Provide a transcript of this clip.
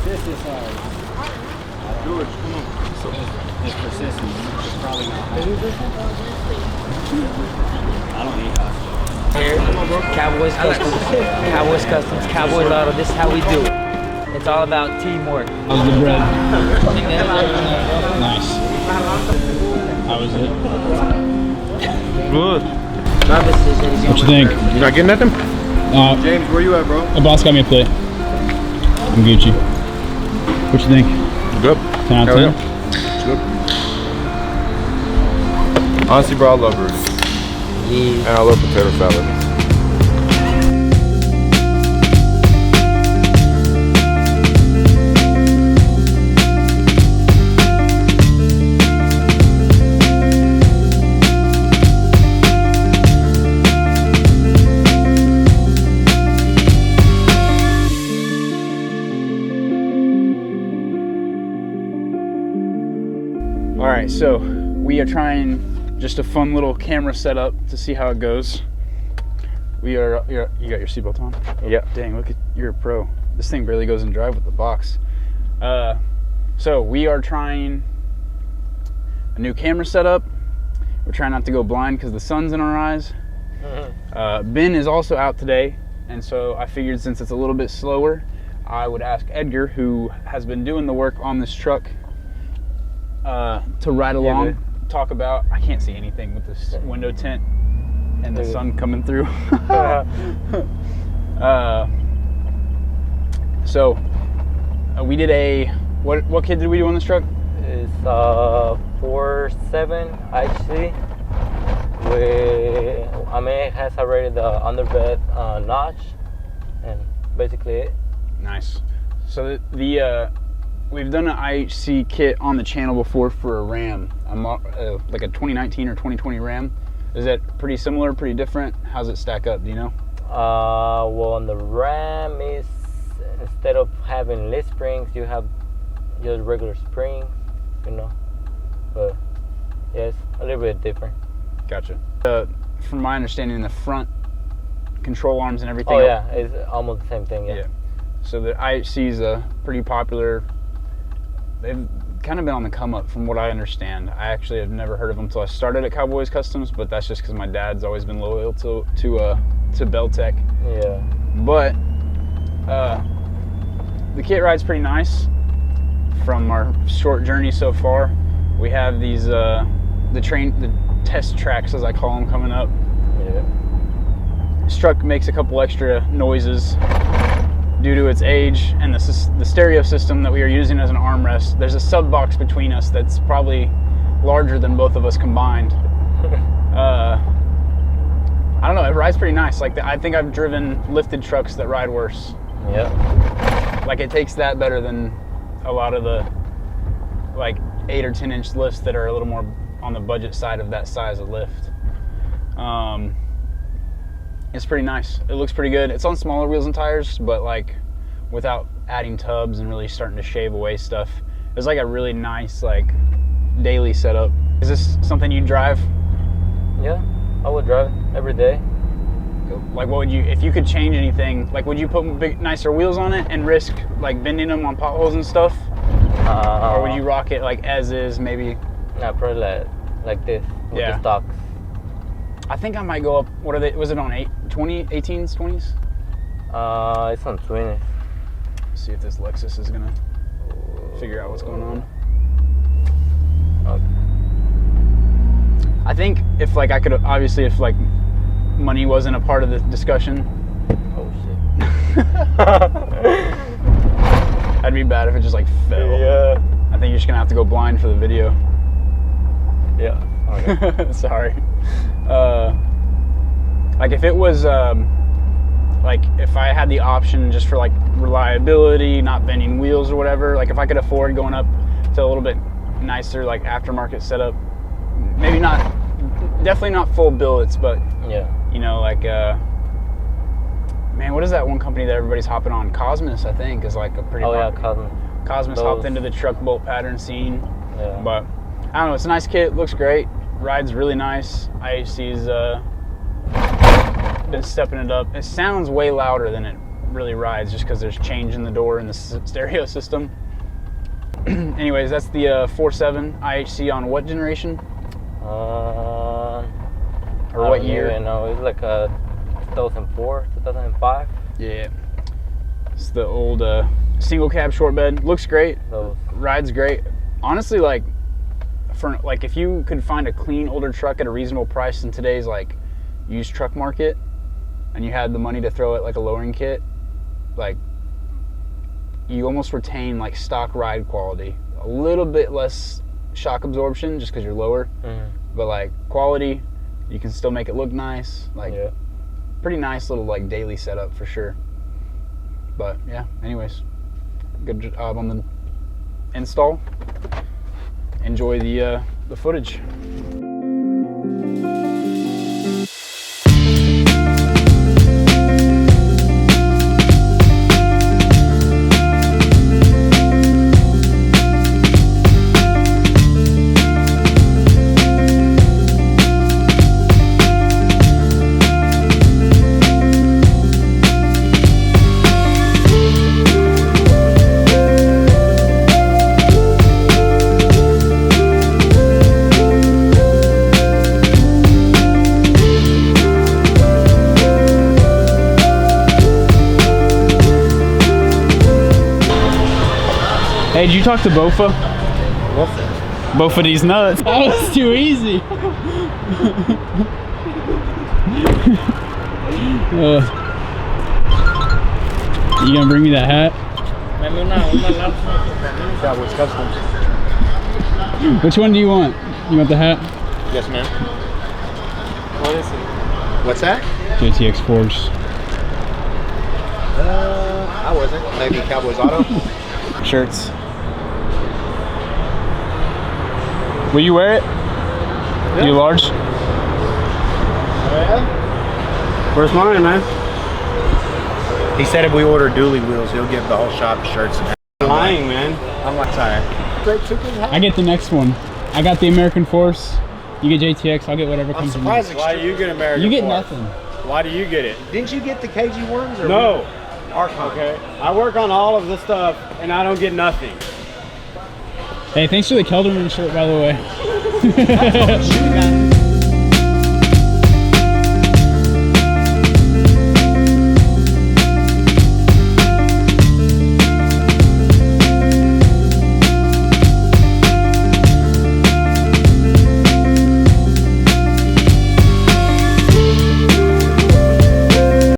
Persistence hard. George, come on. So, it's persistent. It's probably not hot. I don't eat hot. Here, Cowboys Customs, Cowboys Customs, Cowboys Auto. This is how we do it. It's all about teamwork. How's the bread? Nice. How was it? good. What you think? You not getting nothing? James, where you at, bro? The boss got me a plate. I'm Gucci. What you think? Good. 10 out of 10? Yeah. It's good. Honestly, bro, I love burgers. Yeah. And I love potato salad. All right, so we are trying just a fun little camera setup to see how it goes. You got your seatbelt on? Yeah. Dang, look at, you're a pro. This thing barely goes in drive with the box. So we are trying a new camera setup. We're trying not to go blind because the sun's in our eyes. Ben is also out today, and so I figured since it's a little bit slower, I would ask Edgar, who has been doing the work on this truck, to ride along, talk about. I can't see anything with this window tint and the sun coming through. So we did a what kit did we do on this truck? It's 4.7 IHC. It has already the underbed notch, and basically it. Nice. So the we've done an IHC kit on the channel before for a Ram, like a 2019 or 2020 Ram. Is that pretty similar, pretty different? How's it stack up, do you know? Well, on the Ram is, instead of having leaf springs, you have just regular springs, you know. But yeah, it's a little bit different. Gotcha. From my understanding, the front control arms and everything. Oh yeah, it's almost the same thing. Yeah. So the IHC is a pretty popular. They've kind of been on the come up from what I understand. I actually have never heard of them until I started at Cowboys Customs, but that's just because my dad's always been loyal to Beltec. Yeah. But the kit ride's pretty nice. From our short journey so far, we have these the test tracks, as I call them, coming up. Yeah. This truck makes a couple extra noises due to its age and the stereo system that we are using as an armrest. There's a sub box between us that's probably larger than both of us combined. I don't know, it rides pretty nice. Like I think I've driven lifted trucks that ride worse. Yeah. Like it takes that better than a lot of the like 8 or 10 inch lifts that are a little more on the budget side of that size of lift. It's pretty nice. It looks pretty good. It's on smaller wheels and tires, but like without adding tubs and really starting to shave away stuff. It's like a really nice like daily setup. Is this something you drive? Yeah, I would drive it every day. Like what would you, if you could change anything, like would you put nicer wheels on it and risk like bending them on potholes and stuff? Or would you rock it like as is maybe? No, probably like this with the stocks. I think I might go up, what are they, was it on 18s, 20s? It's on 20s. See if this Lexus is gonna figure out what's going on. Okay. I think if like I could, obviously if like money wasn't a part of the discussion. Oh shit. That'd be bad if it just like fell. Yeah. I think you're just gonna have to go blind for the video. Yeah. Okay. Sorry. Like if it was like if I had the option just for like reliability, not bending wheels or whatever, like if I could afford going up to a little bit nicer like aftermarket setup, maybe not, definitely not full billets, but yeah, you know, like man, what is that one company that everybody's hopping on? Cosmos, I think, is like a pretty Cosmos. Cosmos hopped into the truck bolt pattern scene. Yeah. But I don't know, it's a nice kit, looks great, rides really nice. IHC's been stepping it up. It sounds way louder than really rides just because there's change in the door and the stereo system. Anyways, that's the 4.7 IHC on what generation? Or what year? You know, it's like 2004, 2005. Yeah. It's the old single cab short bed. Looks great. Those. Rides great. Honestly, like for like if you could find a clean older truck at a reasonable price in today's like used truck market, and you had the money to throw it like a lowering kit, like you almost retain like stock ride quality. A little bit less shock absorption just because you're lower, but like quality, you can still make it look nice. Like pretty nice little like daily setup for sure. But yeah, anyways, good job on the install. Enjoy the footage. Hey, did you talk to Bofa? Bofa these nuts. That was too easy. You gonna bring me that hat? Cowboys Customs. Which one do you want? You want the hat? Yes, ma'am. What is it? What's that? JTX Force. I wasn't. Maybe Cowboys Auto. Shirts. Will you wear it? Yeah. You large? Yeah. Where's mine, man? He said if we order dually wheels, he'll give the whole shop shirts and lying, man. I'm like, sorry. I get the next one. I got the American Force. You get JTX. I'll get whatever comes in. Why do you get American You get Force? nothing. Why do you get it? Didn't you get the KG ones? Or No. Okay. I work on all of the stuff and I don't get nothing. Hey, thanks for the Kelderman shirt, by the way.